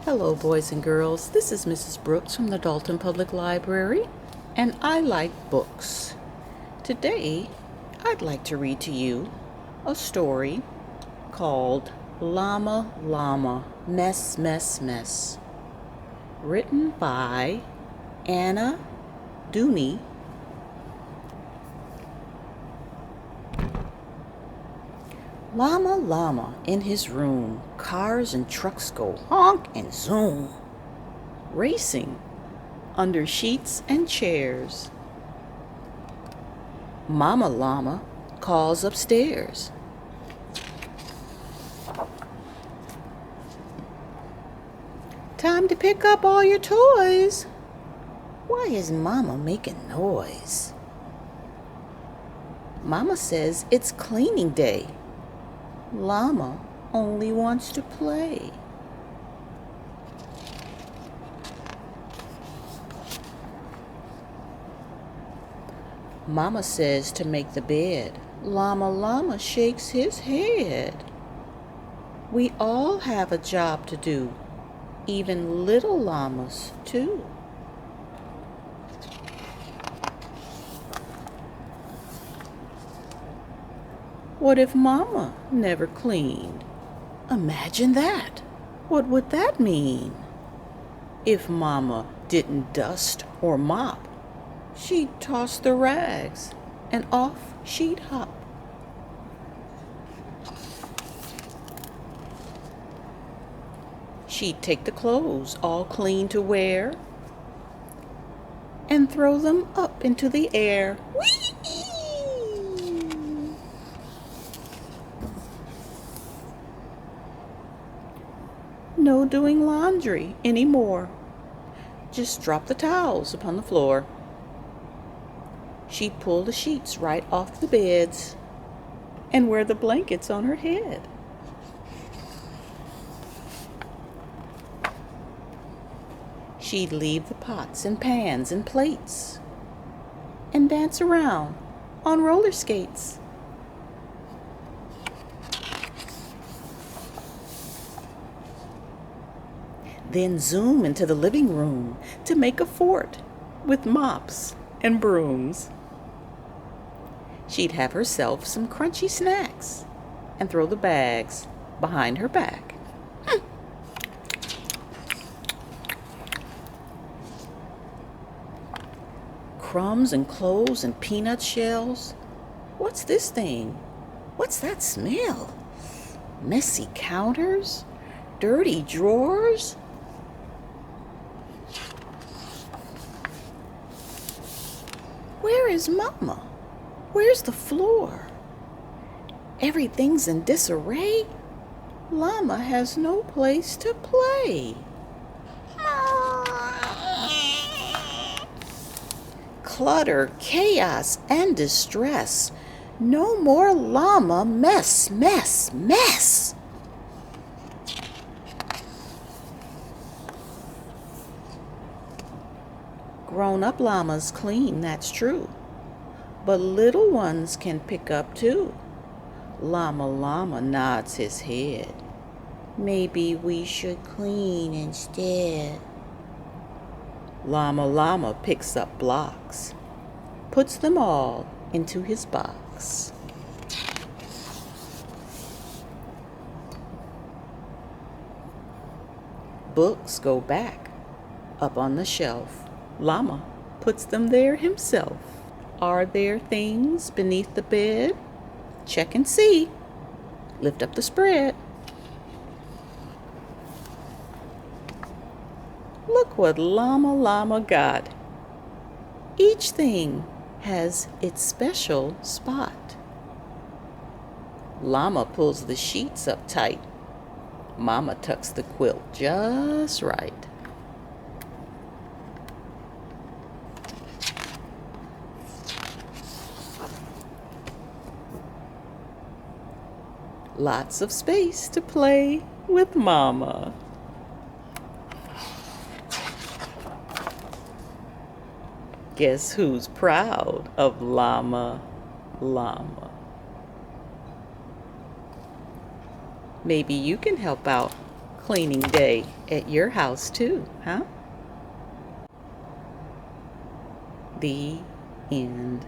Hello, boys and girls. This is Mrs. Brooks from the Dalton Public Library, and I like books. Today, I'd like to read to you a story called Llama Llama, Mess, Mess, Mess, written by Anna Dooney. Llama Llama in his room, cars and trucks go honk and zoom, racing under sheets and chairs. Mama Llama calls upstairs. Time to pick up all your toys. Why is Mama making noise? Mama says it's cleaning day. Llama only wants to play. Mama says to make the bed. Llama Llama shakes his head. We all have a job to do, even little llamas too. What if Mama never cleaned? Imagine that. What would that mean? If Mama didn't dust or mop, she'd toss the rags and off she'd hop. She'd take the clothes all clean to wear and throw them up into the air. Whee! No doing laundry anymore. Just drop the towels upon the floor. She'd pull the sheets right off the beds and wear the blankets on her head. She'd leave the pots and pans and plates and dance around on roller skates. Then zoom into the living room to make a fort with mops and brooms. She'd have herself some crunchy snacks and throw the bags behind her back. Crumbs and cloves and peanut shells. What's this thing? What's that smell? Messy counters? Dirty drawers? Where is Mama? Where's the floor? Everything's in disarray. Llama has no place to play. Clutter, chaos, and distress. No more llama mess, mess, mess. Grown-up llamas clean, that's true, but little ones can pick up too. Llama Llama nods his head. Maybe we should clean instead. Llama Llama picks up blocks, puts them all into his box. Books go back up on the shelf. Llama puts them there himself. Are there things beneath the bed? Check and see. Lift up the spread. Look what Llama Llama got. Each thing has its special spot. Llama pulls the sheets up tight. Mama tucks the quilt just right. Lots of space to play with Mama. Guess who's proud of Llama Llama? Maybe you can help out cleaning day at your house too, huh? The end.